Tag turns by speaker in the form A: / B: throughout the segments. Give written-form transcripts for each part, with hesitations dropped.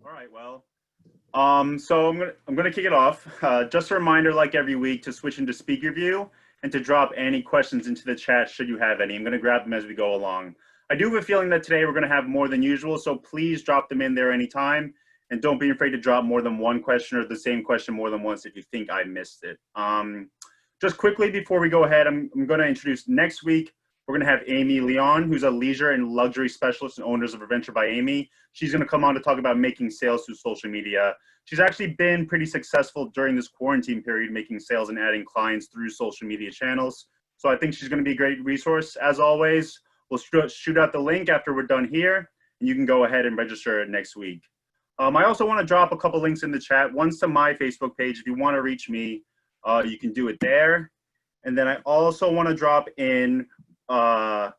A: All right, well, so I'm gonna kick it off. Just a reminder, like every week, to switch into speaker view and to drop any questions into the chat should you have any. I'm gonna grab them as we go along. I do have a feeling that today we're gonna have more than usual, so please drop them in there anytime, and don't be afraid to drop more than one question or the same question more than once if you think I missed it. Just quickly before we go ahead, I'm gonna introduce next week. We're going to have Amy Leon, who's a leisure and luxury specialist and owners of Adventure by Amy. She's going to come on to talk about making sales through social media. She's actually been pretty successful during this quarantine period, making sales and adding clients through social media channels. So I think she's going to be a great resource. As always, we'll shoot out the link after we're done here, and you can go ahead and register next week. I also want to drop a couple links in the chat. One's to my Facebook page. If you want to reach me, you can do it there. And then I also want to drop in TMR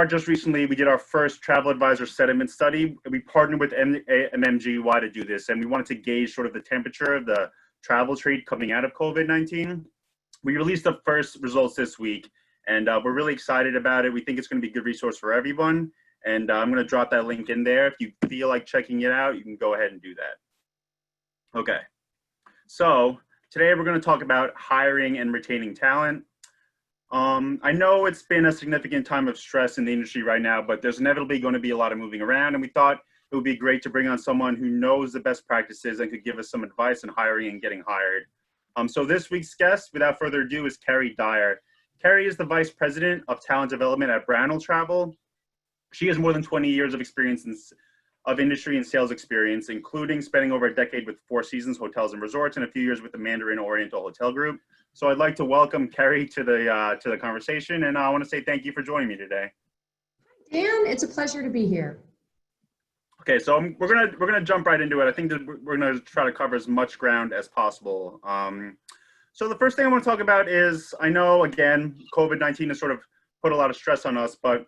A: just recently, we did our first travel advisor sentiment study. We partnered with MMGY to do this, and we wanted to gauge sort of the temperature of the travel trade coming out of COVID-19. We released the first results this week, and we're really excited about it. We think it's going to be a good resource for everyone, and I'm going to drop that link in there. If you feel like checking it out, you can go ahead and do that. Okay, so today we're going to talk about hiring and retaining talent. I know it's been a significant time of stress in the industry right now, but there's inevitably going to be a lot of moving around, and we thought it would be great to bring on someone who knows the best practices and could give us some advice on hiring and getting hired. So this week's guest, without further ado, is Kerry Dyer. Kerry is the Vice President of Talent Development at Brownell Travel. She has more than 20 years of experience of industry and sales experience, including spending over a decade with Four Seasons Hotels and Resorts and a few years with the Mandarin Oriental Hotel Group. So I'd like to welcome Kerry to the conversation, and I want to say thank you for joining me today.
B: Dan, it's a pleasure to be here.
A: Okay, so we're gonna jump right into it. I think that we're gonna try to cover as much ground as possible. So the first thing I want to talk about is, I know again COVID-19 has sort of put a lot of stress on us, but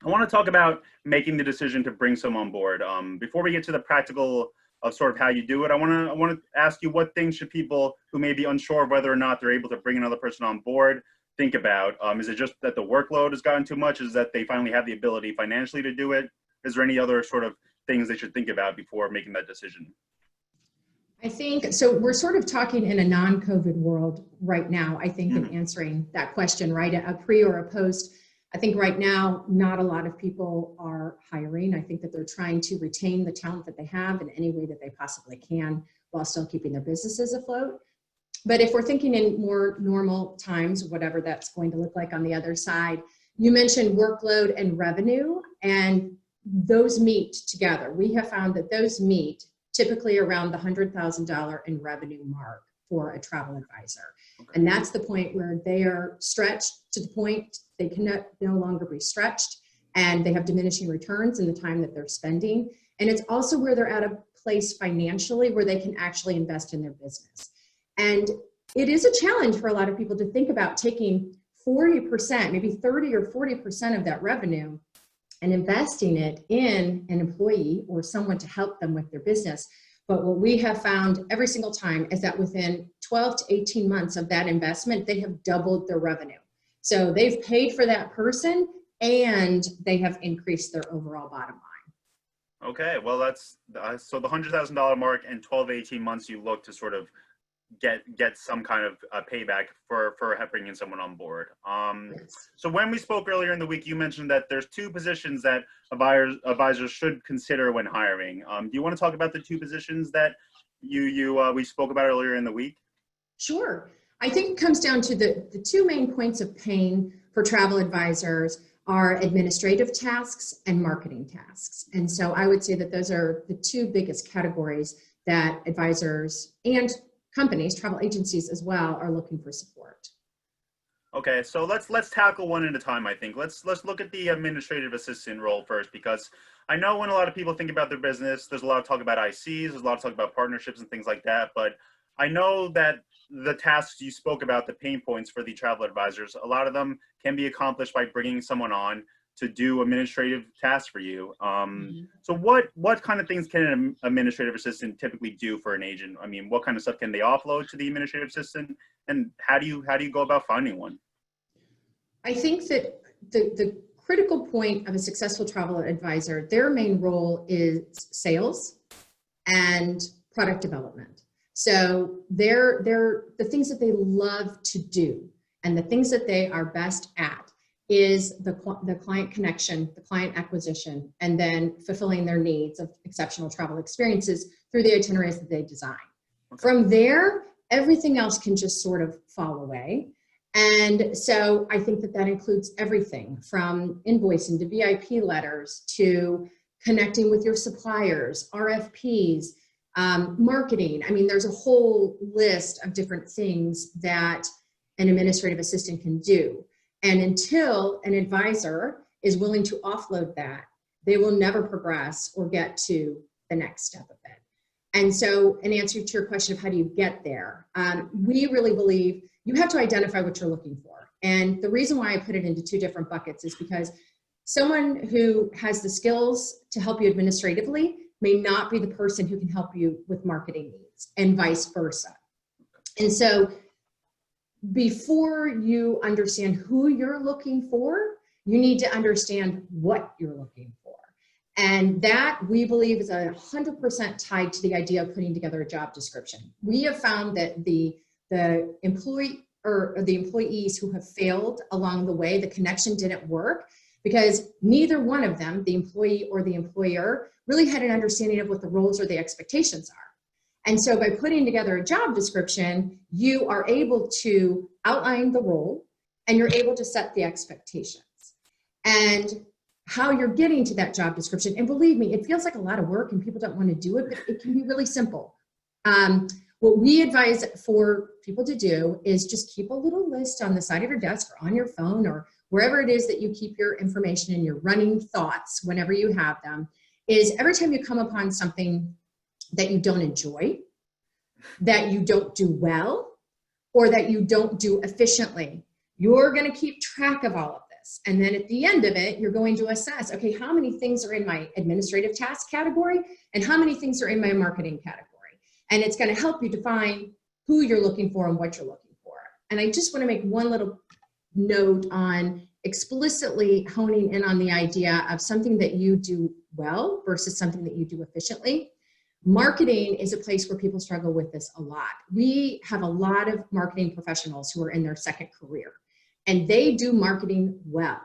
A: I want to talk about making the decision to bring someone on board. Before we get to the practical of sort of how you do it, I want to ask you, what things should people who may be unsure of whether or not they're able to bring another person on board think about? Is it just that the workload has gotten too much? Is that they finally have the ability financially to do it? Is there any other sort of things they should think about before making that decision?
B: I think, so we're sort of talking in a non-COVID world right now, I think, in answering that question, right? A pre or a post. I think right now, not a lot of people are hiring. I think that they're trying to retain the talent that they have in any way that they possibly can while still keeping their businesses afloat. But if we're thinking in more normal times, whatever that's going to look like on the other side, you mentioned workload and revenue, and those meet together. We have found that those meet typically around the $100,000 in revenue mark for a travel advisor. Okay. And that's the point where they are stretched to the point they can no longer be stretched, and they have diminishing returns in the time that they're spending. And it's also where they're at a place financially where they can actually invest in their business. And it is a challenge for a lot of people to think about taking 40%, maybe 30 or 40% of that revenue and investing it in an employee or someone to help them with their business. But what we have found every single time is that within 12 to 18 months of that investment, they have doubled their revenue. So they've paid for that person and they have increased their overall bottom line.
A: Okay, well that's, so the $100,000 mark and 12 to 18 months you look to sort of get some kind of payback for bringing someone on board.
B: Yes.
A: So when we spoke earlier in the week, you mentioned that there's two positions that advisors should consider when hiring. Do you want to talk about the two positions that we spoke about earlier in the week?
B: Sure. I think it comes down to the two main points of pain for travel advisors are administrative tasks and marketing tasks. And so I would say that those are the two biggest categories that advisors and companies, travel agencies as well, are looking for support.
A: Okay, so let's tackle one at a time. I think let's look at the administrative assistant role first, because I know when a lot of people think about their business, there's a lot of talk about ICs, there's a lot of talk about partnerships and things like that. But I know that the tasks you spoke about, the pain points for the travel advisors, a lot of them can be accomplished by bringing someone on to do administrative tasks for you. So what kind of things can an administrative assistant typically do for an agent? I mean, what kind of stuff can they offload to the administrative assistant, and how do you go about finding one?
B: I think that the critical point of a successful travel advisor, their main role is sales and product development. So they're the things that they love to do and the things that they are best at is the client connection, the client acquisition, and then fulfilling their needs of exceptional travel experiences through the itineraries that they design. Okay. From there, everything else can just sort of fall away. And so I think that includes everything from invoicing to VIP letters to connecting with your suppliers, RFPs, marketing. I mean, there's a whole list of different things that an administrative assistant can do. And until an advisor is willing to offload that, they will never progress or get to the next step of it. And so, in answer to your question of how do you get there, we really believe you have to identify what you're looking for. And the reason why I put it into two different buckets is because someone who has the skills to help you administratively may not be the person who can help you with marketing needs, and vice versa. And so before you understand who you're looking for, you need to understand what you're looking for. And that, we believe, is 100% tied to the idea of putting together a job description. We have found that the employee or the employees who have failed along the way, the connection didn't work because neither one of them, the employee or the employer, really had an understanding of what the roles or the expectations are. And so by putting together a job description, you are able to outline the role and you're able to set the expectations. And how you're getting to that job description, and believe me, it feels like a lot of work and people don't want to do it, but it can be really simple. What we advise for people to do is just keep a little list on the side of your desk or on your phone or wherever it is that you keep your information and your running thoughts whenever you have them, is every time you come upon something that you don't enjoy, that you don't do well, or that you don't do efficiently, you're going to keep track of all of this. And then at the end of it, you're going to assess, okay, how many things are in my administrative task category and how many things are in my marketing category? And it's going to help you define who you're looking for and what you're looking for. And I just want to make one little note on explicitly honing in on the idea of something that you do well versus something that you do efficiently. Marketing is a place where people struggle with this a lot. We have a lot of marketing professionals who are in their second career, and they do marketing well,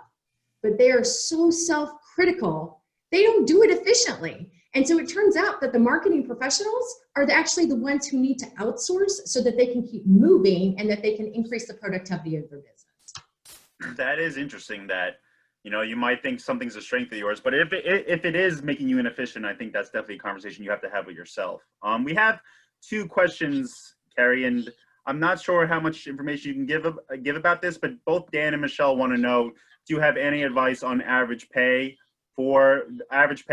B: but they are so self-critical, they don't do it efficiently. And so it turns out that the marketing professionals are actually the ones who need to outsource so that they can keep moving and that they can increase the productivity of their business.
A: That is interesting that, you know, you might think something's a strength of yours, but if it is making you inefficient, I think that's definitely a conversation you have to have with yourself. We have two questions, Kerry, and I'm not sure how much information you can give about this, but both Dan and Michelle want to know, do you have any advice on average pay or average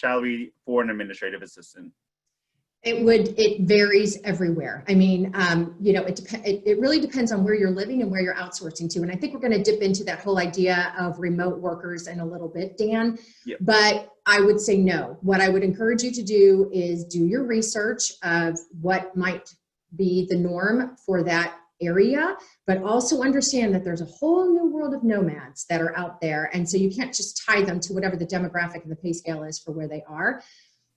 A: salary for an administrative assistant?
B: It varies everywhere. I mean, you know, it really depends on where you're living and where you're outsourcing to. And I think we're going to dip into that whole idea of remote workers in a little bit, Dan. Yep. But I would say no. What I would encourage you to do is do your research of what might be the norm for that area, but also understand that there's a whole new world of nomads that are out there. And so you can't just tie them to whatever the demographic and the pay scale is for where they are.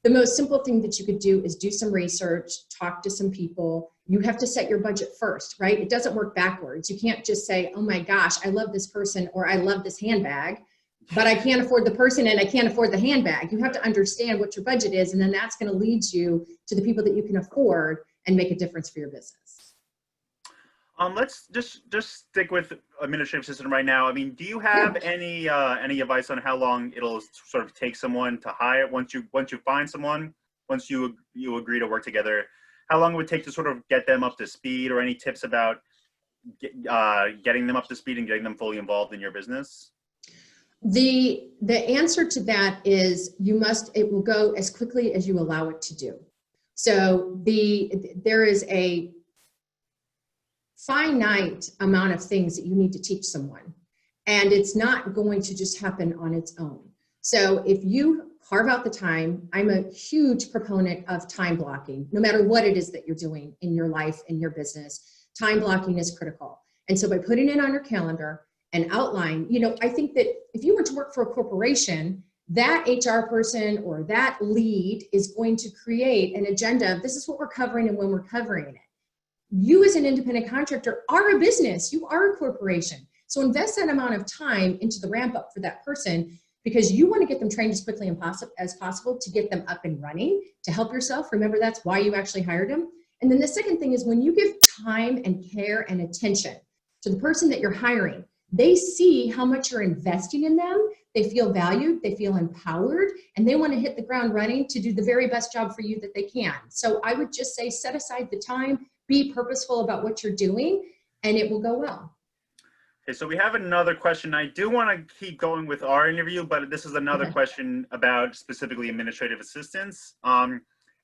B: The most simple thing that you could do is do some research, talk to some people. You have to set your budget first, right? It doesn't work backwards. You can't just say, oh my gosh, I love this person or I love this handbag, but I can't afford the person and I can't afford the handbag. You have to understand what your budget is, and then that's going to lead you to the people that you can afford and make a difference for your business.
A: Let's just stick with administrative assistant right now. I mean, do you have any advice on how long it'll sort of take someone to hire once you find someone, once you agree to work together? How long it would take to sort of get them up to speed, or any tips about getting them up to speed and getting them fully involved in your business?
B: The answer to that is it will go as quickly as you allow it to do. So there is a finite amount of things that you need to teach someone, and it's not going to just happen on its own. So if you carve out the time, I'm a huge proponent of time blocking. No matter what it is that you're doing in your life, in your business, time blocking is critical. And so by putting it on your calendar and outline. You know, I think that if you were to work for a corporation, that HR person or that lead is going to create an agenda of this is what we're covering and when we're covering it. You as an independent contractor are a business, you are a corporation. So invest that amount of time into the ramp up for that person because you want to get them trained as quickly as possible to get them up and running, to help yourself. Remember, that's why you actually hired them. And then the second thing is when you give time and care and attention to the person that you're hiring, they see how much you're investing in them. They feel valued, they feel empowered, and they want to hit the ground running to do the very best job for you that they can. So I would just say set aside the time, be purposeful about what you're doing, and it will go well.
A: Okay, so we have another question. I do want to keep going with our interview, but this is another question about specifically administrative assistants.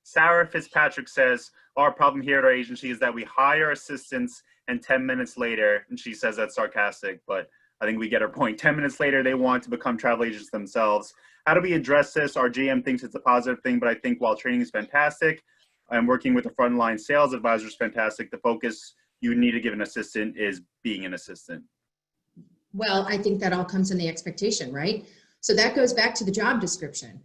A: Sarah Fitzpatrick says, our problem here at our agency is that we hire assistants and 10 minutes later, and she says that's sarcastic, but I think we get her point. 10 minutes later, they want to become travel agents themselves. How do we address this? Our GM thinks it's a positive thing, but I think while training is fantastic and working with a frontline sales advisor is fantastic, the focus you need to give an assistant is being an assistant.
B: Well, I think that all comes in the expectation, right? So that goes back to the job description.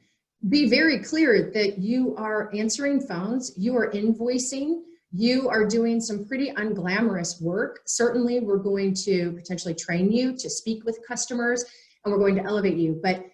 B: Be very clear that you are answering phones, you are invoicing, you are doing some pretty unglamorous work. Certainly, we're going to potentially train you to speak with customers, and we're going to elevate you. But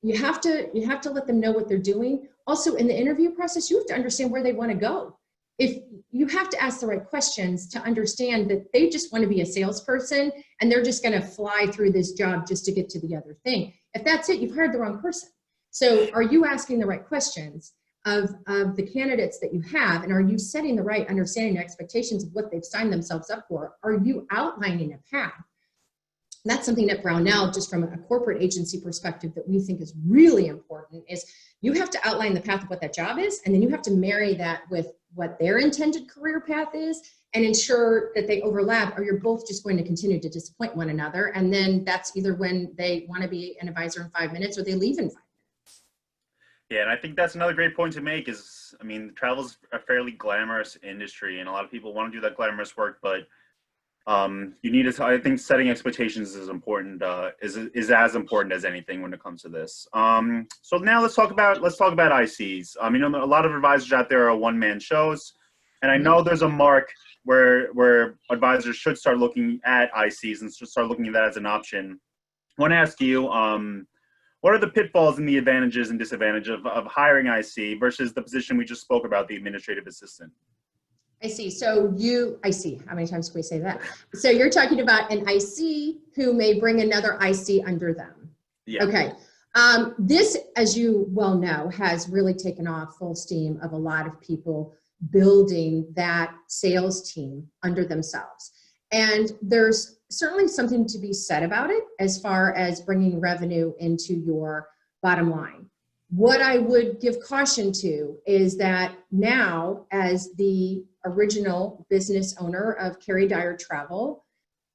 B: you have to let them know what they're doing. Also, in the interview process, you have to understand where they want to go. If you have to ask the right questions to understand that they just want to be a salesperson and they're just going to fly through this job just to get to the other thing. If that's it, you've hired the wrong person. So are you asking the right questions of the candidates that you have, and are you setting the right understanding and expectations of what they've signed themselves up for? Are you outlining a path? And that's something that Brownell, just from a corporate agency perspective, that we think is really important, is you have to outline the path of what that job is, and then you have to marry that with what their intended career path is and ensure that they overlap, or you're both just going to continue to disappoint one another. And then that's either when they want to be an advisor in 5 minutes or they leave in 5 minutes.
A: Yeah, and I think that's another great point to make is, I mean, travel's a fairly glamorous industry and a lot of people want to do that glamorous work, but you need to, I think setting expectations is important, is as important as anything when it comes to this. So now let's talk about ICs. You know, a lot of advisors out there are one-man shows, and I know there's a mark where advisors should start looking at ICs and should start looking at that as an option. I want to ask you, what are the pitfalls and the advantages and disadvantages of hiring IC versus the position we just spoke about, the administrative assistant?
B: I see. So I see. How many times can we say that? So you're talking about an IC who may bring another IC under them.
A: Yeah.
B: Okay. This, as you well know, has really taken off full steam of a lot of people building that sales team under themselves. And there's certainly something to be said about it as far as bringing revenue into your bottom line. What I would give caution to is that now, as the original business owner of Kerry Dyer Travel,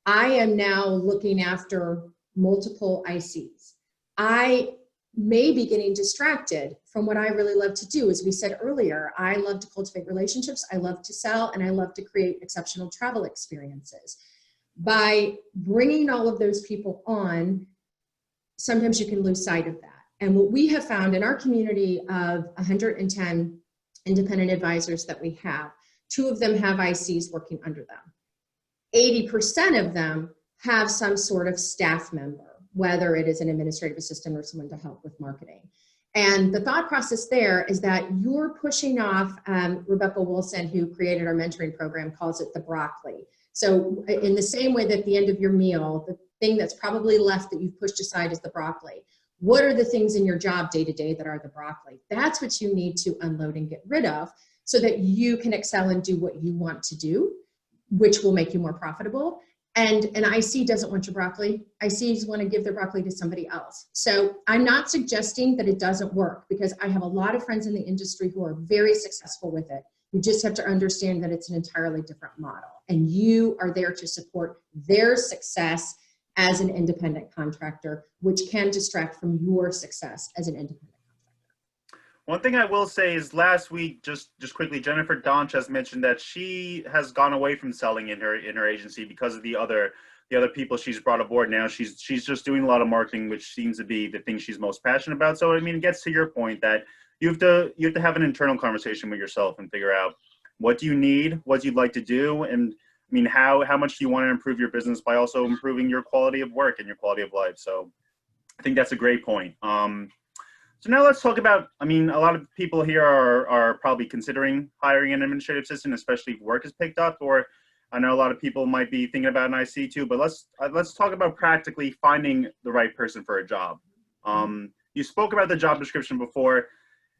B: I am now looking after multiple ICs. I may be getting distracted from what I really love to do. As we said earlier, I love to cultivate relationships, I love to sell, and I love to create exceptional travel experiences. By bringing all of those people on, sometimes you can lose sight of that. And what we have found in our community of 110 independent advisors that we have, 2 of them have ICs working under them. 80% of them have some sort of staff member, whether it is an administrative assistant or someone to help with marketing. And the thought process there is that you're pushing off, Rebecca Wilson, who created our mentoring program, calls it the broccoli. So in the same way that at the end of your meal, the thing that's probably left that you've pushed aside is the broccoli. What are the things in your job day to day that are the broccoli? That's what you need to unload and get rid of so that you can excel and do what you want to do, which will make you more profitable. And an IC doesn't want your broccoli. ICs want to give their broccoli to somebody else. So I'm not suggesting that it doesn't work, because I have a lot of friends in the industry who are very successful with it. You just have to understand that it's an entirely different model, and you are there to support their success as an independent contractor, which can distract from your success as an independent contractor.
A: One thing I will say is last week, just quickly, Jennifer Donch has mentioned that she has gone away from selling in her agency because of the other the other people she's brought aboard now, she's just doing a lot of marketing, which seems to be the thing she's most passionate about. So, I mean, it gets to your point that you have to have an internal conversation with yourself and figure out what do you need, what you'd like to do, and I mean, how much do you want to improve your business by also improving your quality of work and your quality of life? So I think that's a great point. So now let's talk about, I mean, a lot of people here are probably considering hiring an administrative assistant, especially if work is picked up, or I know a lot of people might be thinking about an IC too, but let's talk about practically finding the right person for a job. You spoke about the job description before.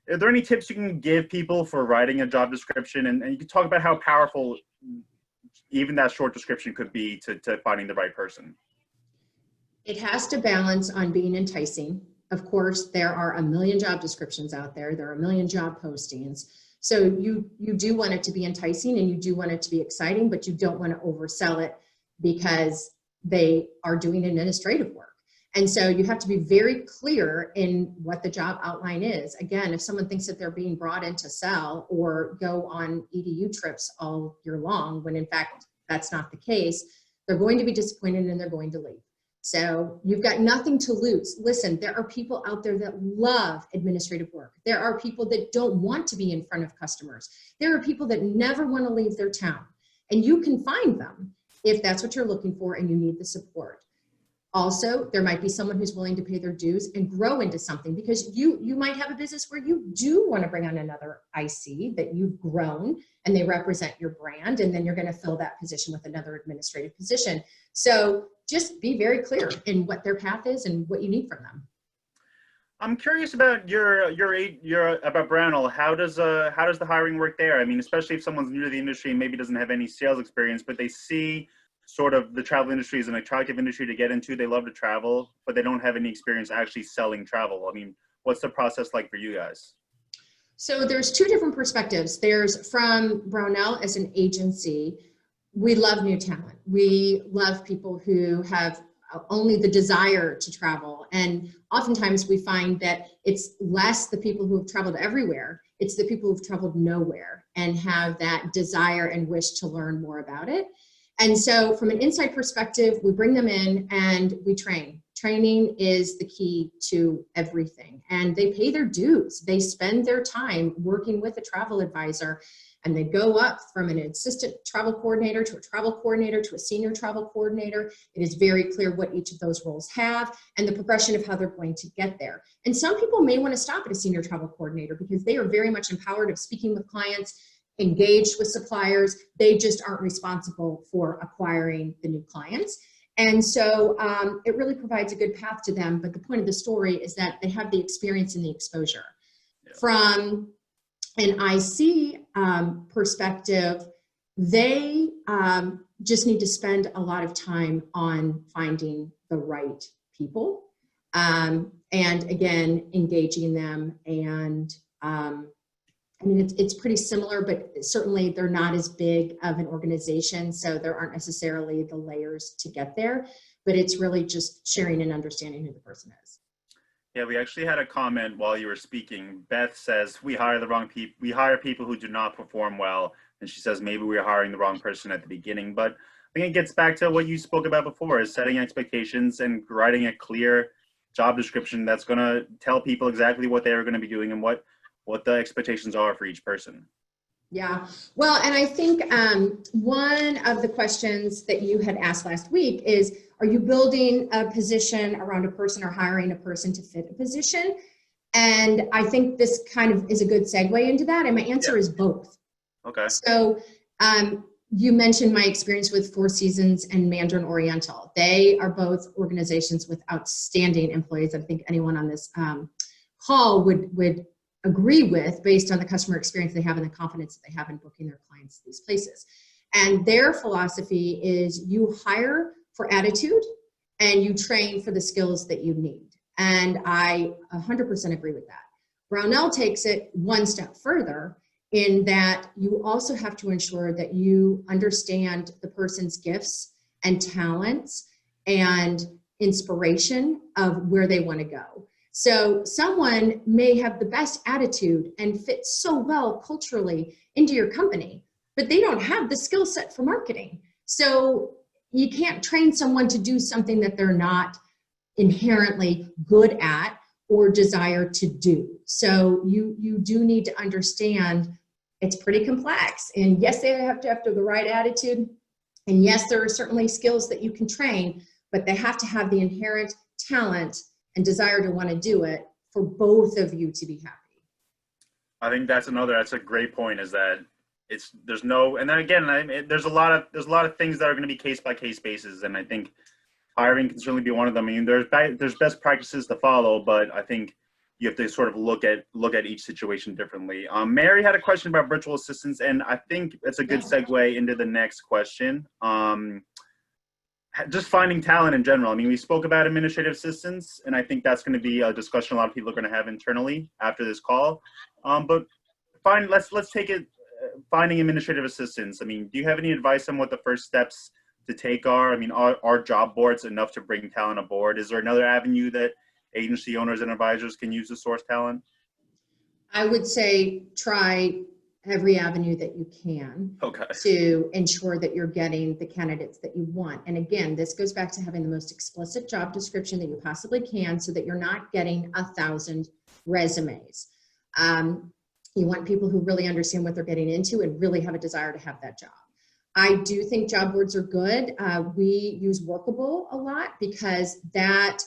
A: Are there any tips you can give people for writing a job description? And you can talk about how powerful even that short description could be to finding the right person.
B: It has to balance on being enticing. Of course, there are a million job descriptions out there. There are a million job postings. So you do want it to be enticing and you do want it to be exciting, but you don't want to oversell it because they are doing administrative work. And so you have to be very clear in what the job outline is. Again, if someone thinks that they're being brought in to sell or go on EDU trips all year long, when in fact that's not the case, they're going to be disappointed and they're going to leave. So you've got nothing to lose. Listen, there are people out there that love administrative work. There are people that don't want to be in front of customers. There are people that never want to leave their town. And you can find them if that's what you're looking for and you need the support. Also, there might be someone who's willing to pay their dues and grow into something, because you might have a business where you do want to bring on another IC that you've grown and they represent your brand, and then you're going to fill that position with another administrative position. So just be very clear in what their path is and what you need from them.
A: I'm curious about your about Brownell. How does the hiring work there? I mean, especially if someone's new to the industry and maybe doesn't have any sales experience, but they see sort of the travel industry is an attractive industry to get into. They love to travel, but they don't have any experience actually selling travel. I mean, what's the process like for you guys?
B: So there's two different perspectives. There's from Brownell as an agency. We love new talent. We love people who have only the desire to travel. And oftentimes we find that it's less the people who have traveled everywhere. It's the people who've traveled nowhere and have that desire and wish to learn more about it. And so from an inside perspective, we bring them in and we train. Training is the key to everything. And they pay their dues. They spend their time working with a travel advisor, and they go up from an assistant travel coordinator to a travel coordinator to a senior travel coordinator. It is very clear what each of those roles have and the progression of how they're going to get there. And some people may want to stop at a senior travel coordinator because they are very much empowered of speaking with clients, engaged with suppliers. They just aren't responsible for acquiring the new clients. And so it really provides a good path to them. But the point of the story is that they have the experience and the exposure. Yeah. From an IC perspective, they just need to spend a lot of time on finding the right people. And again, engaging them. And I mean, it's pretty similar, but certainly they're not as big of an organization, so there aren't necessarily the layers to get there, but it's really just sharing and understanding who the person is.
A: Yeah, we actually had a comment while you were speaking. Beth says, we hire the wrong people. We hire people who do not perform well. And she says, maybe we're hiring the wrong person at the beginning. But I think it gets back to what you spoke about before, is setting expectations and writing a clear job description that's going to tell people exactly what they're going to be doing and what the expectations are for each person.
B: Yeah, well, and I think one of the questions that you had asked last week is, are you building a position around a person or hiring a person to fit a position? And I think this kind of is a good segue into that. And my answer is both.
A: Okay.
B: So you mentioned my experience with Four Seasons and Mandarin Oriental. They are both organizations with outstanding employees. I think anyone on this call would agree with, based on the customer experience they have and the confidence that they have in booking their clients to these places. And their philosophy is you hire for attitude and you train for the skills that you need. And I 100% agree with that. Brownell takes it one step further in that you also have to ensure that you understand the person's gifts and talents and inspiration of where they want to go. So someone may have the best attitude and fit so well culturally into your company, but they don't have the skill set for marketing. So you can't train someone to do something that they're not inherently good at or desire to do. So you do need to understand it's pretty complex. And yes, they have to have the right attitude. And yes, there are certainly skills that you can train, but they have to have the inherent talent and desire to want to do it for both of you to be happy.
A: I think that's a great point, is that there's no, and then again, there's a lot of things that are going to be case by case basis. And I think hiring can certainly be one of them. I mean, there's best practices to follow, but I think you have to sort of look at each situation differently. Mary had a question about virtual assistants, and I think it's a good segue into the next question. Just finding talent in general. I mean, we spoke about administrative assistants, and I think that's going to be a discussion a lot of people are going to have internally after this call. But let's take it, finding administrative assistants. I mean, do you have any advice on what the first steps to take are? I mean, are job boards enough to bring talent aboard? Is there another avenue that agency owners and advisors can use to source talent?
B: I would say try every avenue that you can to ensure that you're getting the candidates that you want. And again, this goes back to having the most explicit job description that you possibly can, so that you're not getting 1,000 resumes. You want people who really understand what they're getting into and really have a desire to have that job. I do think job boards are good. We use Workable a lot because that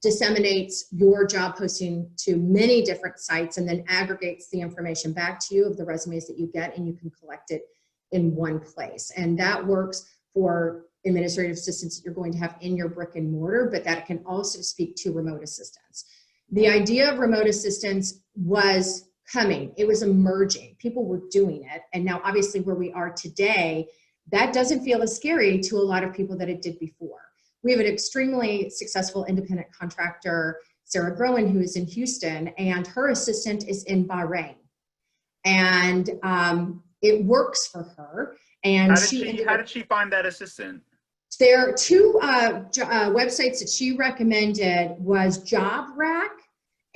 B: disseminates your job posting to many different sites and then aggregates the information back to you of the resumes that you get, and you can collect it in one place. And that works for administrative assistants that you're going to have in your brick and mortar, but that can also speak to remote assistants. The idea of remote assistants was coming. It was emerging. People were doing it. And now obviously where we are today, that doesn't feel as scary to a lot of people that it did before. We have an extremely successful independent contractor, Sarah Groen, who is in Houston, and her assistant is in Bahrain. And it works for her. And
A: how did she find that assistant?
B: There are two websites that she recommended, was Job Rack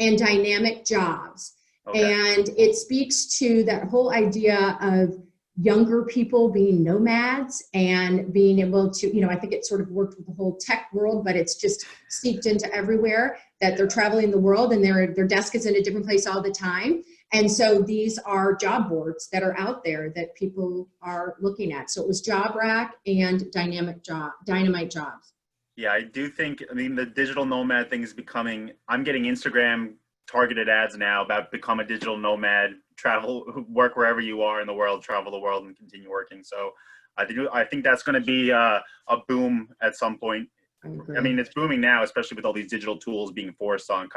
B: and Dynamic Jobs. And it speaks to that whole idea of younger people being nomads and being able to, you know, I think it sort of worked with the whole tech world, but it's just seeped into everywhere, that they're traveling the world and their desk is in a different place all the time. And so these are job boards that are out there that people are looking at. So it was Job Rack and Dynamite Jobs. Yeah,
A: I do think, I mean, the digital nomad thing is becoming, I'm getting Instagram targeted ads now about become a digital nomad, work wherever you are in the world, travel the world and continue working. So I think that's going to be a boom at some point. I mean, it's booming now, especially with all these digital tools being forced on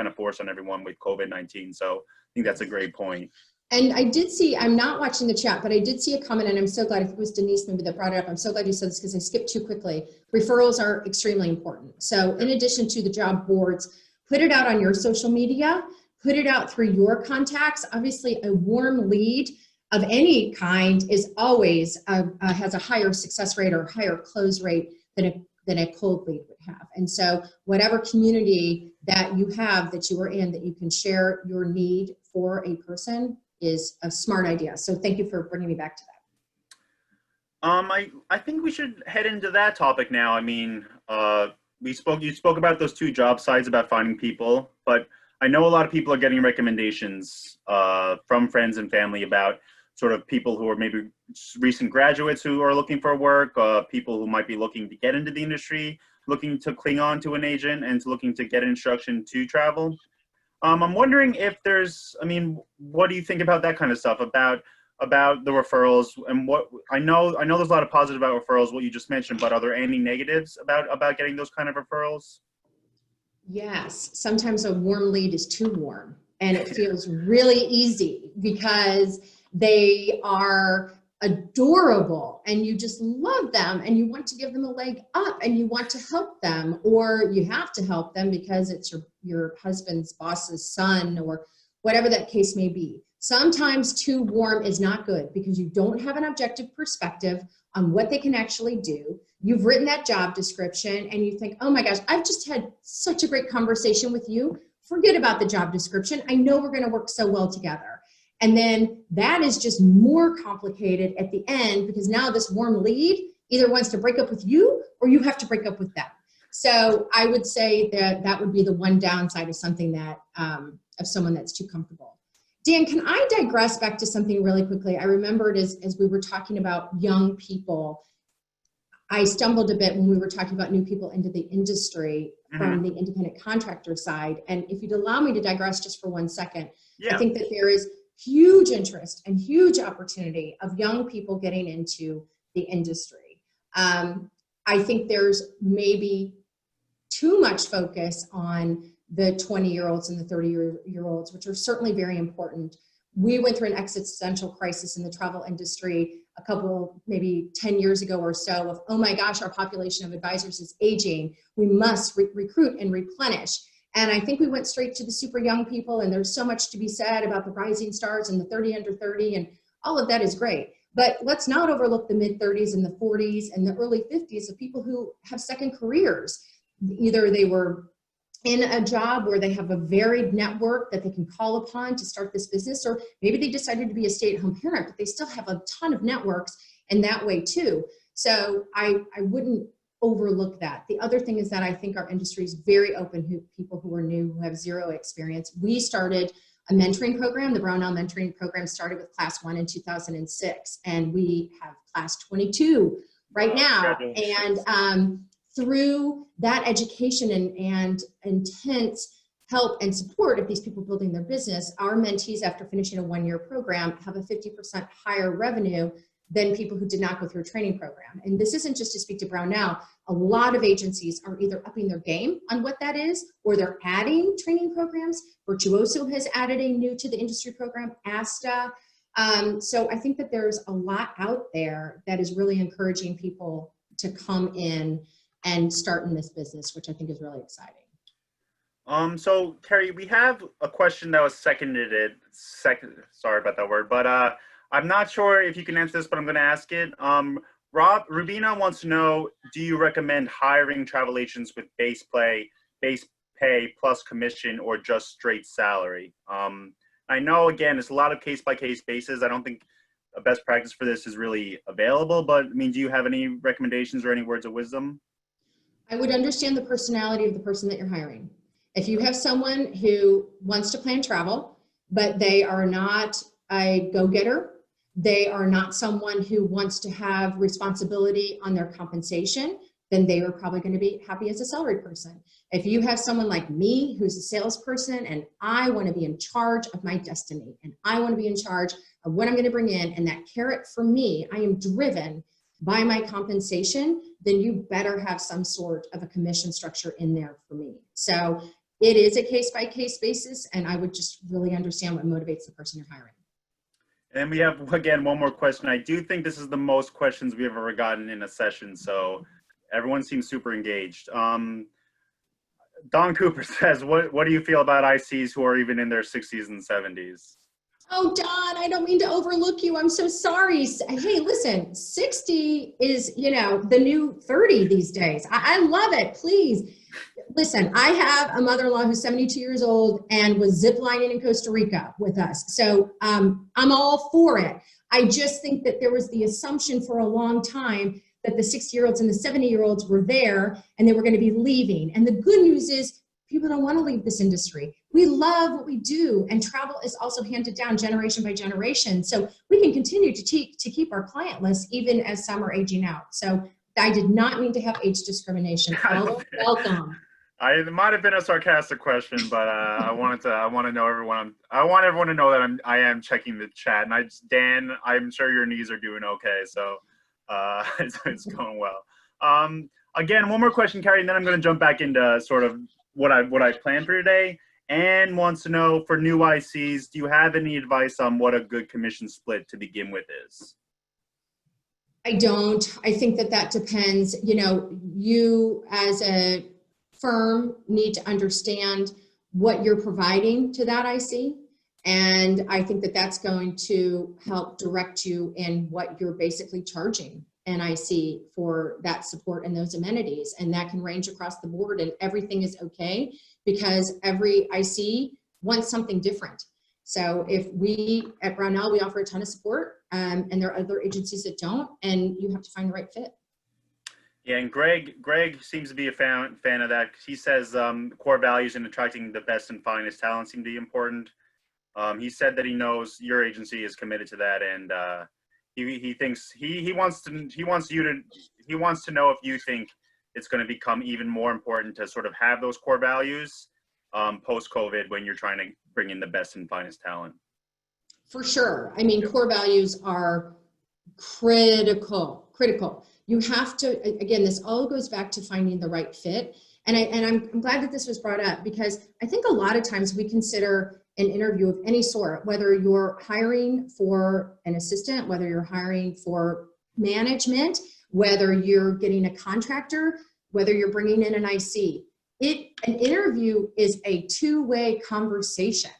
A: everyone with COVID-19. So I think that's a great point.
B: And I did see, I'm not watching the chat, but I did see a comment, and I'm so glad, if it was Denise maybe that brought it up, I'm so glad you said this because I skipped too quickly. Referrals are extremely important. So in addition to the job boards, put it out on your social media, put it out through your contacts. Obviously, a warm lead of any kind is always has a higher success rate or higher close rate than a cold lead would have. And so whatever community that you have that you are in, that you can share your need for a person, is a smart idea. So thank you for bringing me back to that.
A: I think we should head into that topic now. I mean, you spoke about those two job sites about finding people, but I know a lot of people are getting recommendations from friends and family about sort of people who are maybe recent graduates who are looking for work, people who might be looking to get into the industry, looking to cling on to an agent and looking to get an instruction to travel. I'm wondering if there's, I mean, what do you think about that kind of stuff, about the referrals? And what I know there's a lot of positive about referrals, what you just mentioned, but are there any negatives about getting those kind of referrals?
B: Yes, sometimes a warm lead is too warm, and it feels really easy because they are adorable and you just love them and you want to give them a leg up and you want to help them, or you have to help them because it's your husband's boss's son or whatever that case may be. Sometimes too warm is not good because you don't have an objective perspective on what they can actually do. You've written that job description and you think, oh my gosh, I've just had such a great conversation with you. Forget about the job description. I know we're going to work so well together. And then that is just more complicated at the end because now this warm lead either wants to break up with you or you have to break up with them. So I would say that that would be the one downside of something that, of someone that's too comfortable. Dan, can I digress back to something really quickly? I remembered as we were talking about young people, I stumbled a bit when we were talking about new people into the industry from the independent contractor side. And if you'd allow me to digress just for 1 second, I think that there is huge interest and huge opportunity of young people getting into the industry. I think there's maybe too much focus on the 20-year-olds and the 30-year-olds, which are certainly very important. We went through an existential crisis in the travel industry a couple, maybe 10 years ago or so of, oh my gosh, our population of advisors is aging. We must recruit and replenish. And I think we went straight to the super young people, and there's so much to be said about the rising stars and the 30 under 30, and all of that is great. But let's not overlook the mid 30s and the 40s and the early 50s of people who have second careers. Either they were in a job where they have a varied network that they can call upon to start this business, or maybe they decided to be a stay-at-home parent, but they still have a ton of networks in that way too. So I wouldn't overlook that. The other thing is that I think our industry is very open to people who are new, who have zero experience. We started a mentoring program. The Brownell mentoring program started with class 1 in 2006, and we have class 22 right now. And through that education and intense help and support of these people building their business, our mentees, after finishing a 1-year program, have a 50% higher revenue than people who did not go through a training program. And this isn't just to speak to Brownell. A lot of agencies are either upping their game on what that is, or they're adding training programs. Virtuoso has added a new to the industry program, ASTA. So I think that there's a lot out there that is really encouraging people to come in and start in this business, which I think is really exciting.
A: So Kerry, we have a question that was sorry about that word, but I'm not sure if you can answer this, but I'm going to ask it. Rubina wants to know, do you recommend hiring travel agents with base pay plus commission, or just straight salary? I know, again, it's a lot of case-by-case basis. I don't think a best practice for this is really available, but I mean, do you have any recommendations or any words of wisdom?
B: I would understand the personality of the person that you're hiring. If you have someone who wants to plan travel, but they are not a go-getter, they are not someone who wants to have responsibility on their compensation, then they are probably going to be happy as a salaried person. If you have someone like me who's a salesperson and I want to be in charge of my destiny, and I want to be in charge of what I'm going to bring in, and that carrot for me, I am driven by my compensation, then you better have some sort of a commission structure in there for me. So it is a case-by-case basis, and I would just really understand what motivates the person you're hiring.
A: And we have, again, one more question. I do think this is the most questions we've ever gotten in a session, so everyone seems super engaged. Don Cooper says, what do you feel about ICs who are even in their 60s and 70s?
B: Oh, Don, I don't mean to overlook you. I'm so sorry. Hey, listen, 60 is, the new 30 these days. I love it. Please. Listen, I have a mother-in-law who's 72 years old and was ziplining in Costa Rica with us. So I'm all for it. I just think that there was the assumption for a long time that the 60-year-olds and the 70-year-olds were there and they were going to be leaving. And the good news is people don't want to leave this industry. We love what we do, and travel is also handed down generation by generation. So we can continue to keep our client list even as some are aging out. So I did not mean to have age discrimination. Welcome.
A: It might have been a sarcastic question, but I want everyone to know that I am checking the chat. And Dan, I'm sure your knees are doing okay, so it's going well. Again, one more question, Kerry, and then I'm going to jump back into sort of what I planned for today. Anne wants to know, for new ICs, do you have any advice on what a good commission split to begin with is?
B: I don't. I think that depends. You as a firm need to understand what you're providing to that IC. And I think that's going to help direct you in what you're basically charging an IC for that support and those amenities. And that can range across the board, and everything is okay because every IC wants something different. So if we at Brownell, we offer a ton of support, and there are other agencies that don't, and you have to find the right fit.
A: Yeah, and Greg seems to be a fan of that. He says core values in attracting the best and finest talent seem to be important. He said that he knows your agency is committed to that, and he thinks he wants to know if you think it's going to become even more important to sort of have those core values post COVID when you're trying to bring in the best and finest talent.
B: For sure. I mean, core values are critical. You have to, again, this all goes back to finding the right fit. And I'm glad that this was brought up, because I think a lot of times we consider an interview of any sort, whether you're hiring for an assistant, whether you're hiring for management, whether you're getting a contractor, whether you're bringing in an IC. An interview is a two-way conversation.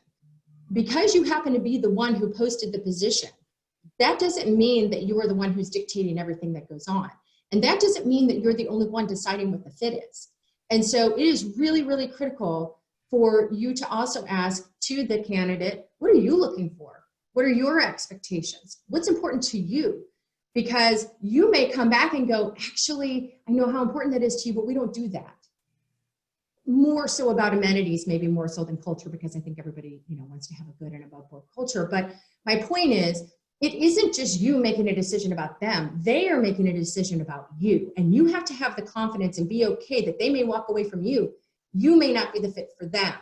B: Because you happen to be the one who posted the position, that doesn't mean that you are the one who's dictating everything that goes on. And that doesn't mean that you're the only one deciding what the fit is. And so it is really, really critical for you to also ask to the candidate, what are you looking for? What are your expectations? What's important to you? Because you may come back and go, actually, I know how important that is to you, but we don't do that. More so about amenities, maybe more so than culture, because I think everybody, wants to have a good and above board culture. But my point is, it isn't just you making a decision about them. They are making a decision about you. And you have to have the confidence and be okay that they may walk away from you. You may not be the fit for them.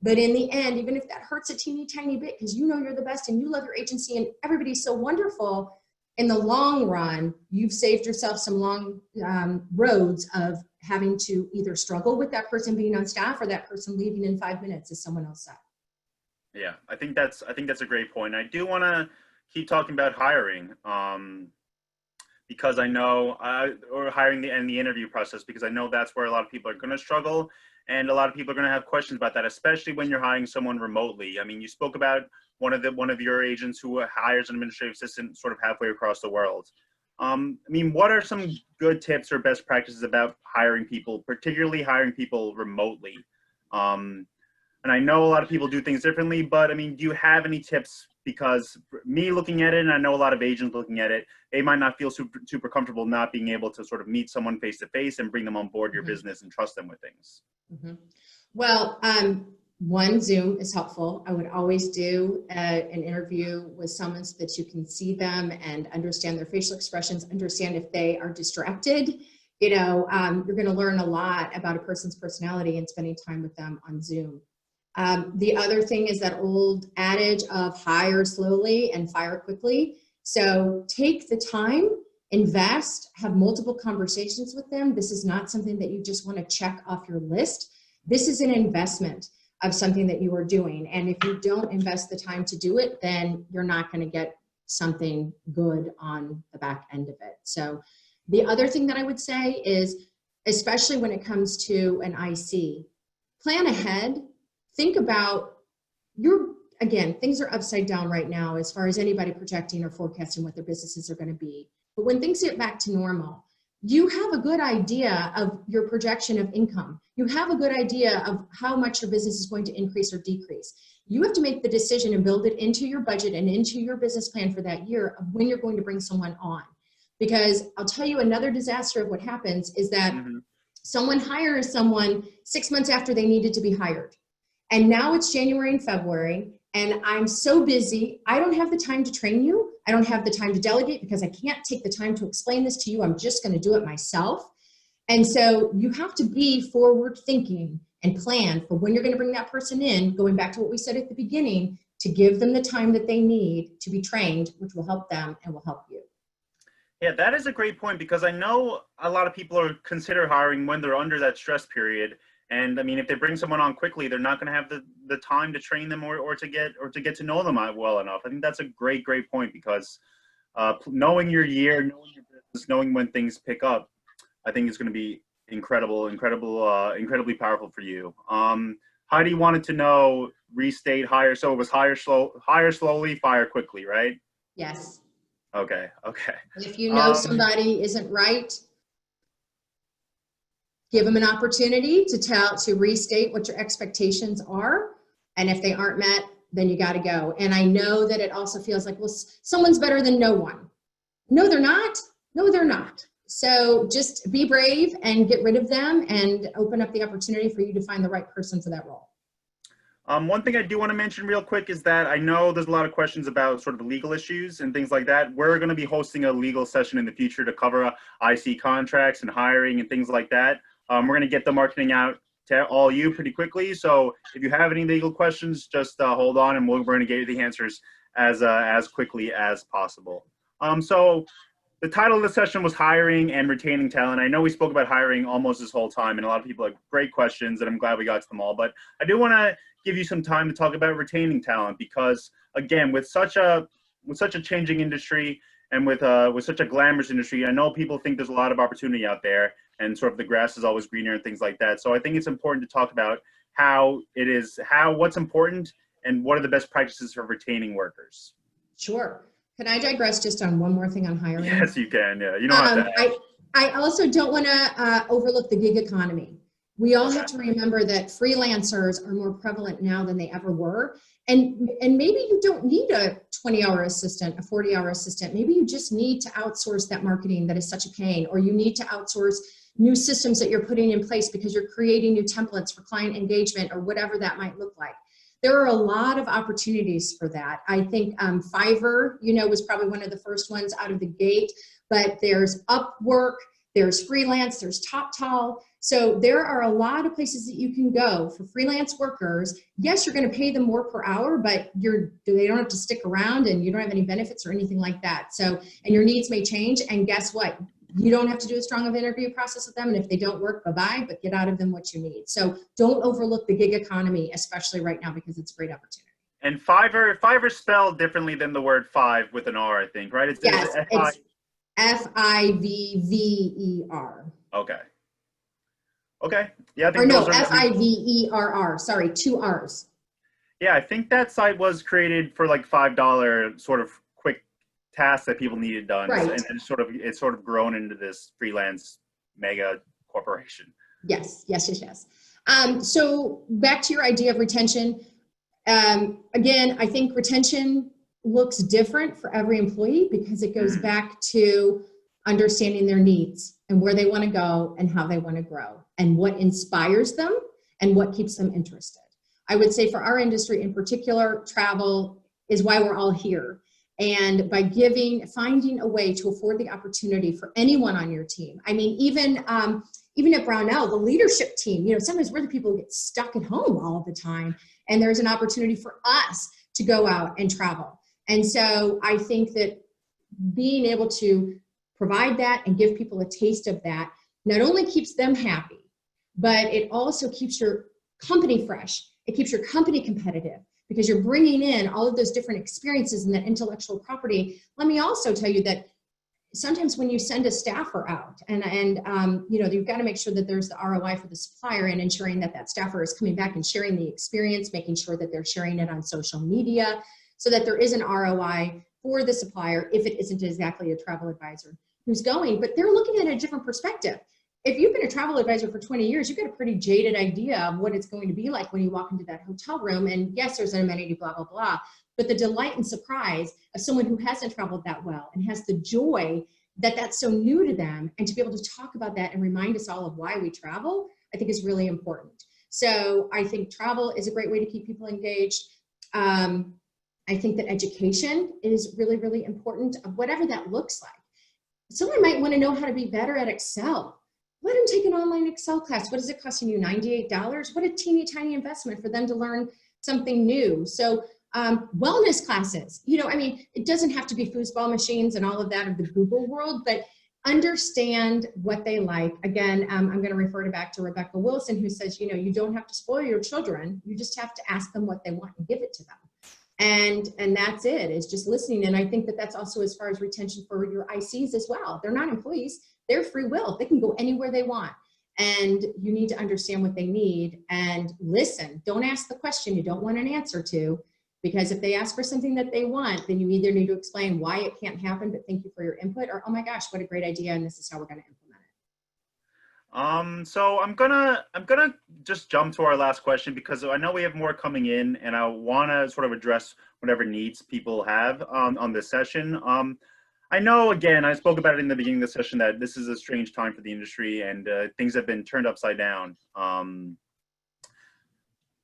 B: But in the end, even if that hurts a teeny tiny bit, because you're the best and you love your agency and everybody's so wonderful, in the long run, you've saved yourself some long roads of having to either struggle with that person being on staff or that person leaving in 5 minutes, as someone else said.
A: Yeah, I think that's a great point. I do want to keep talking about hiring, because I know, or hiring and the interview process, because I know that's where a lot of people are going to struggle, and a lot of people are going to have questions about that, especially when you're hiring someone remotely. I mean, you spoke about one of your agents who hires an administrative assistant sort of halfway across the world. I mean, what are some good tips or best practices about hiring people, particularly hiring people remotely? And I know a lot of people do things differently, but I mean, do you have any tips? Because me looking at it, and I know a lot of agents looking at it, they might not feel super comfortable not being able to sort of meet someone face to face and bring them on board your business and trust them with things.
B: Well, one, Zoom is helpful. I would always do an interview with someone so that you can see them and understand their facial expressions, understand if they are distracted. You're going to learn a lot about a person's personality and spending time with them on Zoom. The other thing is that old adage of hire slowly and fire quickly. So take the time, invest, have multiple conversations with them. This is not something that you just want to check off your list. This is an investment of something that you are doing. And if you don't invest the time to do it, then you're not going to get something good on the back end of it. So the other thing that I would say is, especially when it comes to an IC, plan ahead. Think about things are upside down right now as far as anybody projecting or forecasting what their businesses are going to be. But when things get back to normal, you have a good idea of your projection of income. You have a good idea of how much your business is going to increase or decrease. You have to make the decision and build it into your budget and into your business plan for that year of when you're going to bring someone on. Because I'll tell you, another disaster of what happens is that someone hires someone 6 months after they needed to be hired. And now it's January and February, and I'm so busy, I don't have the time to train you. I don't have the time to delegate because I can't take the time to explain this to you. I'm just going to do it myself. And so you have to be forward thinking and plan for when you're going to bring that person in, going back to what we said at the beginning, to give them the time that they need to be trained, which will help them and will help you.
A: Yeah, that is a great point, because I know a lot of people are consider hiring when they're under that stress period. And I mean, if they bring someone on quickly, they're not going to have the time to train them or to get to know them well enough. I think that's a great point, because knowing your year, knowing your business, knowing when things pick up, I think is going to be incredibly powerful for you. Heidi wanted to know restate, hire. So it was hire slowly, fire quickly, right?
B: Yes.
A: Okay.
B: If you know somebody isn't right, give them an opportunity to restate what your expectations are. And if they aren't met, then you got to go. And I know that it also feels like, well, someone's better than no one. No, they're not. No, they're not. So just be brave and get rid of them and open up the opportunity for you to find the right person for that role.
A: One thing I do want to mention real quick is that I know there's a lot of questions about sort of legal issues and things like that. We're going to be hosting a legal session in the future to cover IC contracts and hiring and things like that. We're going to get the marketing out to all you pretty quickly. So if you have any legal questions, just hold on, and we're going to get you the answers as quickly as possible. So the title of the session was hiring and retaining talent. I know we spoke about hiring almost this whole time, and a lot of people have great questions, and I'm glad we got to them all. But I do want to give you some time to talk about retaining talent, because again, with such a changing industry and with such a glamorous industry, I know people think there's a lot of opportunity out there, and sort of the grass is always greener and things like that. So I think it's important to talk about what's important and what are the best practices for retaining workers.
B: Sure. Can I digress just on one more thing on hiring?
A: Yes, you can. Yeah, you don't have to.
B: I also don't want to overlook the gig economy. We all have to remember that freelancers are more prevalent now than they ever were. And maybe you don't need a 20-hour assistant, a 40-hour assistant. Maybe you just need to outsource that marketing that is such a pain, or you need to outsource new systems that you're putting in place because you're creating new templates for client engagement or whatever that might look like. There are a lot of opportunities for that. I think Fiverr, was probably one of the first ones out of the gate, but there's Upwork, there's freelance, there's TopTal. So there are a lot of places that you can go for freelance workers. Yes, you're going to pay them more per hour, but they don't have to stick around, and you don't have any benefits or anything like that. So, and your needs may change, and guess what? You don't have to do a strong of interview process with them, and if they don't work, bye-bye, but get out of them what you need. So don't overlook the gig economy, especially right now, because it's a great opportunity.
A: And Fiverr's spelled differently than the word five with an R, I think, right? It's
B: F-I-V-V-E-R.
A: Okay. Okay. Yeah, I think
B: or no, F-I-V-E-R-R. Sorry, 2 R's.
A: Yeah, I think that site was created for like $5 sort of quick tasks that people needed done,
B: right.
A: And it's sort of grown into this freelance mega corporation.
B: Yes. So back to your idea of retention. Again, I think retention looks different for every employee because it goes back to understanding their needs and where they want to go and how they want to grow and what inspires them and what keeps them interested. I would say for our industry in particular, travel is why we're all here. And by finding a way to afford the opportunity for anyone on your team. I mean, even at Brownell, the leadership team, sometimes we're the people who get stuck at home all the time. And there's an opportunity for us to go out and travel. And so I think that being able to provide that and give people a taste of that not only keeps them happy, but it also keeps your company fresh. It keeps your company competitive because you're bringing in all of those different experiences and that intellectual property. Let me also tell you that sometimes when you send a staffer out and you've got to make sure that there's the ROI for the supplier and ensuring that that staffer is coming back and sharing the experience, making sure that they're sharing it on social media so that there is an ROI for the supplier if it isn't exactly a travel advisor who's going, but they're looking at a different perspective. If you've been a travel advisor for 20 years, you've got a pretty jaded idea of what it's going to be like when you walk into that hotel room. And yes, there's an amenity, blah, blah, blah. But the delight and surprise of someone who hasn't traveled that well and has the joy that that's so new to them, and to be able to talk about that and remind us all of why we travel, I think is really important. So I think travel is a great way to keep people engaged. I think that education is really, really important, of whatever that looks like. Someone might want to know how to be better at Excel. Let them take an online Excel class. What is it costing you? $98? What a teeny tiny investment for them to learn something new. So wellness classes, it doesn't have to be foosball machines and all of that of the Google world, but understand what they like. Again, I'm going to refer back to Rebecca Wilson, who says, you don't have to spoil your children. You just have to ask them what they want and give it to them. And that's it. It's just listening. And I think that that's also as far as retention for your ICs as well. They're not employees. They're free will. They can go anywhere they want. And you need to understand what they need and listen. Don't ask the question you don't want an answer to, because if they ask for something that they want, then you either need to explain why it can't happen, but thank you for your input, or, oh my gosh, what a great idea, and this is how we're going to implement it.
A: So I'm gonna just jump to our last question, because I know we have more coming in, and I want to sort of address whatever needs people have on this session. I know, again, I spoke about it in the beginning of the session that this is a strange time for the industry and things have been turned upside down.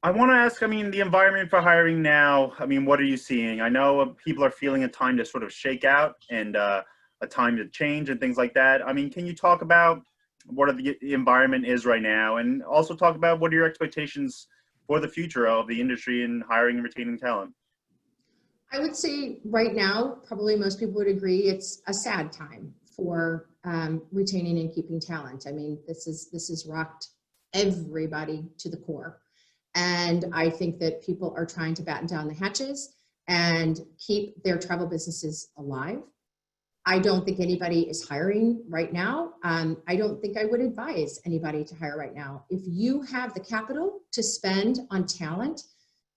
A: I want to ask, I mean, the environment for hiring now, I mean, what are you seeing? I know people are feeling a time to sort of shake out and a time to change and things like that. I mean, can you talk about what the environment is right now and also talk about what are your expectations for the future of the industry in hiring and retaining talent?
B: I would say right now, probably most people would agree, it's a sad time for retaining and keeping talent. I mean, this has rocked everybody to the core. And I think that people are trying to batten down the hatches and keep their travel businesses alive. I don't think anybody is hiring right now. I don't think I would advise anybody to hire right now. If you have the capital to spend on talent,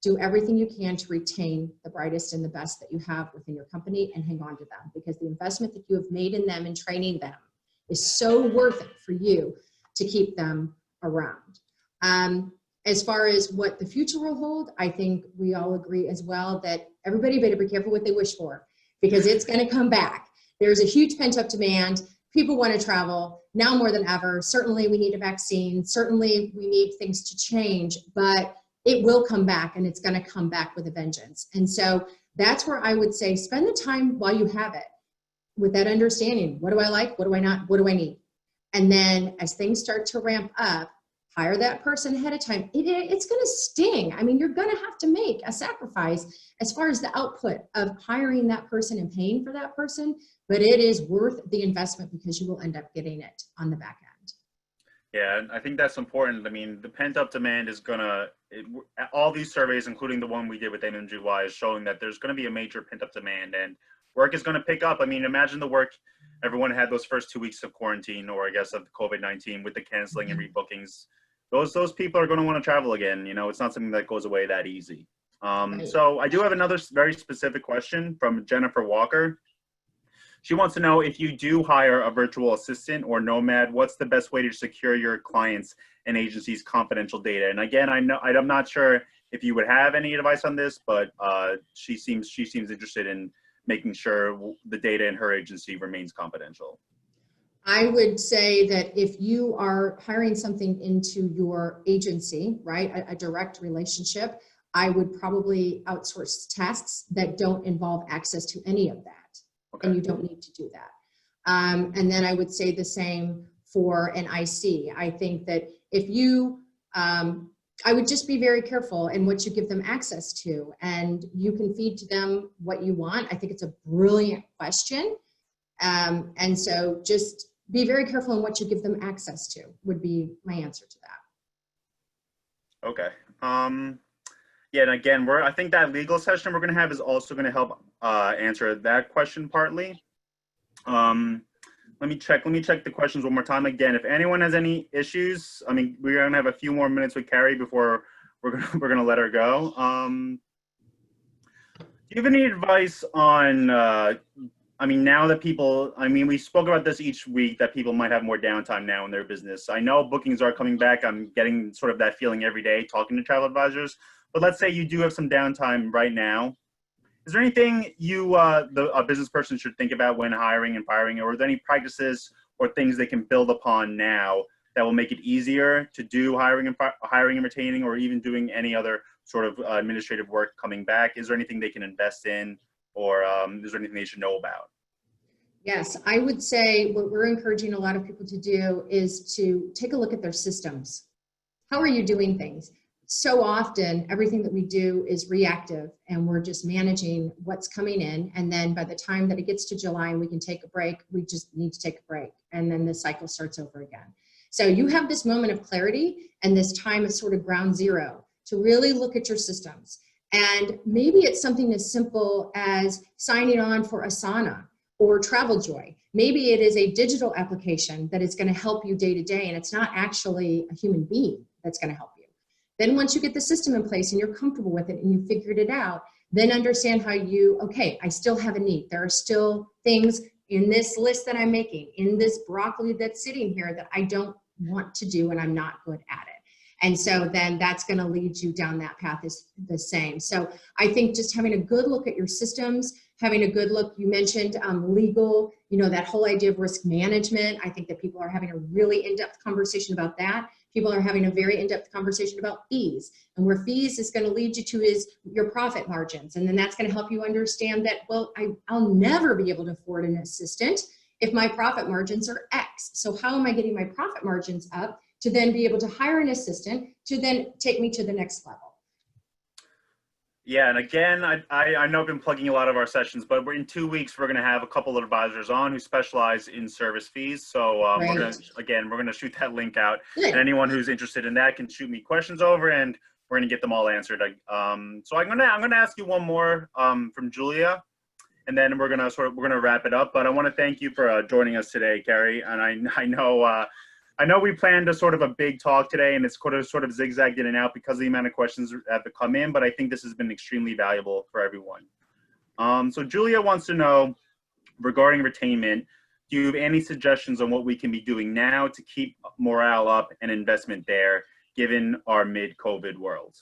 B: do everything you can to retain the brightest and the best that you have within your company and hang on to them, because the investment that you have made in them and training them is so worth it for you to keep them around. As far as what the future will hold, I think we all agree as well that everybody better be careful what they wish for, because it's going to come back. There's a huge pent-up demand. People want to travel now more than ever. Certainly we need a vaccine. Certainly we need things to change, but it will come back, and it's going to come back with a vengeance. And so that's where I would say spend the time while you have it with that understanding. What do I like? What do I not? What do I need? And then as things start to ramp up, hire that person ahead of time. It's going to sting. I mean, you're going to have to make a sacrifice as far as the output of hiring that person and paying for that person, but it is worth the investment because you will end up getting it on the back end.
A: Yeah, I think that's important. I mean, the pent-up demand is all these surveys, including the one we did with MMGY, is showing that there's going to be a major pent-up demand and work is going to pick up. I mean, imagine the work everyone had those first 2 weeks of quarantine, or I guess of COVID-19 with the canceling and rebookings. Those people are going to want to travel again. You know, it's not something that goes away that easy. So I do have another very specific question from Jennifer Walker. She wants to know, if you do hire a virtual assistant or nomad, what's the best way to secure your clients' and agencies' confidential data? And again, I'm not sure if you would have any advice on this, but she seems interested in making sure the data in her agency remains confidential.
B: I would say that if you are hiring something into your agency, right, a direct relationship, I would probably outsource tasks that don't involve access to any of that. Okay. And you don't need to do that. And then I would say the same for an IC. I think that if you, I would just be very careful in what you give them access to, and you can feed to them what you want. I think it's a brilliant question. And so just be very careful in what you give them access to would be my answer to that.
A: Okay. Yeah, and again, I think that legal session we're going to have is also going to help answer that question partly. Let me check the questions one more time. Again, if anyone has any issues, I mean, we're going to have a few more minutes with Kerry before we're going to let her go. Do you have any advice on, I mean, now that people, I mean, we spoke about this each week, that people might have more downtime now in their business. I know bookings are coming back. I'm getting sort of that feeling every day talking to travel advisors. But let's say you do have some downtime right now. Is there anything a business person should think about when hiring and firing, or are there any practices or things they can build upon now that will make it easier to do hiring and retaining, or even doing any other sort of administrative work coming back? Is there anything they can invest in, or is there anything they should know about?
B: Yes, I would say what we're encouraging a lot of people to do is to take a look at their systems. How are you doing things? So often everything that we do is reactive, and we're just managing what's coming in, and then by the time that it gets to July and we can take a break, we just need to take a break, and then the cycle starts over again. So you have this moment of clarity and this time of sort of ground zero to really look at your systems. And maybe it's something as simple as signing on for Asana or TravelJoy. Maybe it is a digital application that is going to help you day to day, and it's not actually a human being that's going to help you. Then once you get the system in place and you're comfortable with it and you figured it out, then understand how okay, I still have a need. There are still things in this list that I'm making, in this broccoli that's sitting here, that I don't want to do and I'm not good at it. And so then that's going to lead you down that path is the same. So I think just having a good look at your systems, having a good look. You mentioned legal, you know, that whole idea of risk management. I think that people are having a really in-depth conversation about that. People are having a very in-depth conversation about fees, and where fees is going to lead you to is your profit margins. And then that's going to help you understand that, well, I'll never be able to afford an assistant if my profit margins are X. So how am I getting my profit margins up to then be able to hire an assistant to then take me to the next level?
A: Yeah, and again, I know I've been plugging a lot of our sessions, but in 2 weeks, we're going to have a couple of advisors on who specialize in service fees. So we're going to shoot that link out.
B: Good.
A: And anyone who's interested in that can shoot me questions over, and we're going to get them all answered. So I'm going to ask you one more from Julia, and then we're going to wrap it up. But I want to thank you for joining us today, Kerry. And I know we planned a sort of a big talk today, and it's sort of zigzagged in and out because of the amount of questions that have come in, but I think this has been extremely valuable for everyone. So Julia wants to know, regarding retainment, do you have any suggestions on what we can be doing now to keep morale up and investment there, given our mid-COVID world?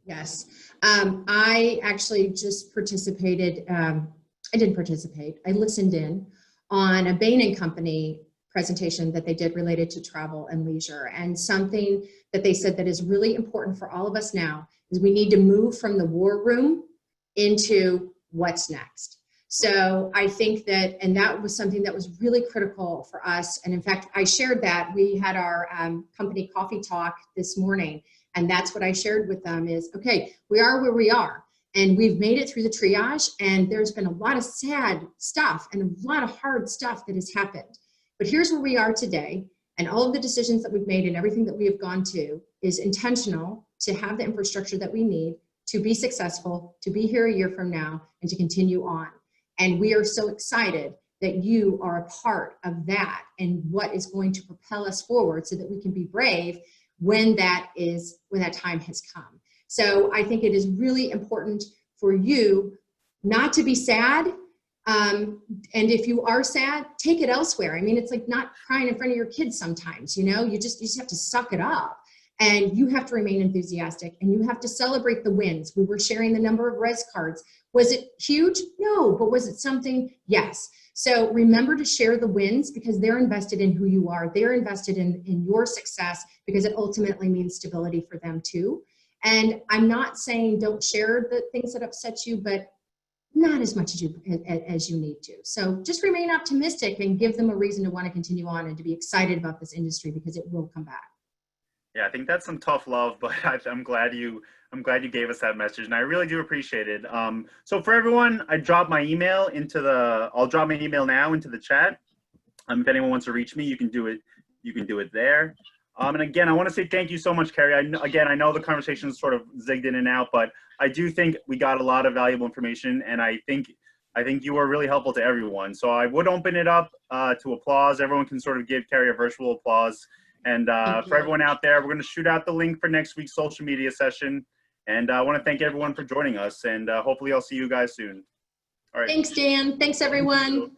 B: Yes. I actually just participated, I didn't participate, I listened in on a Bain & Company presentation that they did related to travel and leisure. And something that they said that is really important for all of us now is we need to move from the war room into what's next. So I think that, and that was something that was really critical for us. And in fact, I shared that. We had our company coffee talk this morning, and that's what I shared with them is, okay, we are where we are. And we've made it through the triage, and there's been a lot of sad stuff and a lot of hard stuff that has happened. But here's where we are today, and all of the decisions that we've made and everything that we have gone to is intentional to have the infrastructure that we need to be successful, to be here a year from now, and to continue on. And we are so excited that you are a part of that and what is going to propel us forward so that we can be brave when that time has come. So I think it is really important for you not to be sad. And if you are sad, take it elsewhere. I mean, it's like not crying in front of your kids sometimes, you know, you just have to suck it up, and you have to remain enthusiastic, and you have to celebrate the wins. We were sharing the number of res cards. Was it huge? No, but was it something? Yes. So remember to share the wins, because they're invested in who you are. They're invested in your success, because it ultimately means stability for them too. And I'm not saying don't share the things that upset you, but not as much as you need to. So just remain optimistic and give them a reason to want to continue on and to be excited about this industry, because it will come back.
A: Yeah, I think that's some tough love, but I'm glad you gave us that message, and I really do appreciate it. So for everyone, I'll drop my email now into the chat. If anyone wants to reach me, you can do it there. And again, I want to say thank you so much, Kerry. I know the conversation is sort of zigged in and out, but I do think we got a lot of valuable information, and I think you were really helpful to everyone. So I would open it up to applause. Everyone can sort of give Kerry a virtual applause. And for everyone out there, we're going to shoot out the link for next week's social media session. And I want to thank everyone for joining us, and hopefully I'll see you guys soon. All right.
B: Thanks, Dan. Thanks, everyone.